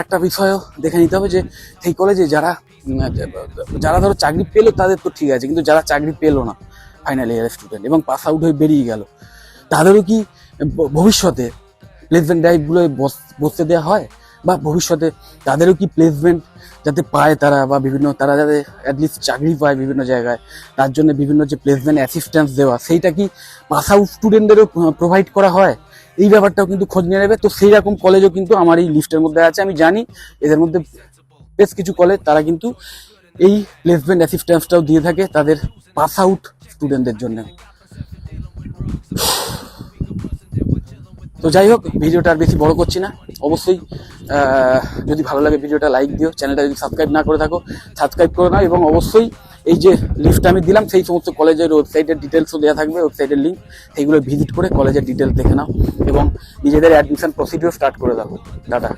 একটা বিষয়ও দেখে নিতে হবে যে সেই কলেজে যারা যারা ধরো চাকরি পেলো তাদের তো ঠিক আছে, কিন্তু যারা চাকরি পেলো না ফাইনাল ইয়ারের স্টুডেন্ট এবং পাস আউট হয়ে বেরিয়ে গেল, তাদেরও কি ভবিষ্যতে প্লেসমেন্ট ড্রাইভগুলোয় বসতে দেওয়া হয়? বা ভবিষ্যতে তাদেরও কি প্লেসমেন্ট যাতে পায় তারা, বা বিভিন্ন তারা যাতে অ্যাটলিস্ট চাকরি পায় বিভিন্ন জায়গায়, তার জন্য বিভিন্ন যে প্লেসমেন্ট অ্যাসিস্ট্যান্স দেওয়া, সেইটা কি পাস আউট স্টুডেন্টদেরও প্রোভাইড করা হয়? এই ব্যাপারটাও কিন্তু খোঁজ নিয়ে নেবে। তো সেই রকম কলেজও কিন্তু আমার এই লিস্টের মধ্যে আছে। আমি জানি এদের মধ্যে বেশ কিছু কলেজ তারা কিন্তু এই প্লেসমেন্ট অ্যাসিস্ট্যান্সটাও দিয়ে থাকে তাদের পাস আউট স্টুডেন্টদের জন্য। তো যাই হোক, ভিডিওটা আর বেশি বড় করছি না। অবশ্যই যদি ভালো লাগে ভিডিওটা লাইক দিও, চ্যানেলটা যদি সাবস্ক্রাইব না করে থাকো সাবস্ক্রাইব করে নাও, এবং অবশ্যই এই যে লিস্টটা আমি দিলাম সেই সমস্ত কলেজের ওয়েবসাইটের ডিটেলসও দেওয়া থাকবে, ওয়েবসাইটের লিঙ্ক, সেইগুলো ভিজিট করে কলেজের ডিটেলস দেখে নাও এবং নিজেদের অ্যাডমিশন প্রসিডিওর স্টার্ট করে দাও। টাটা।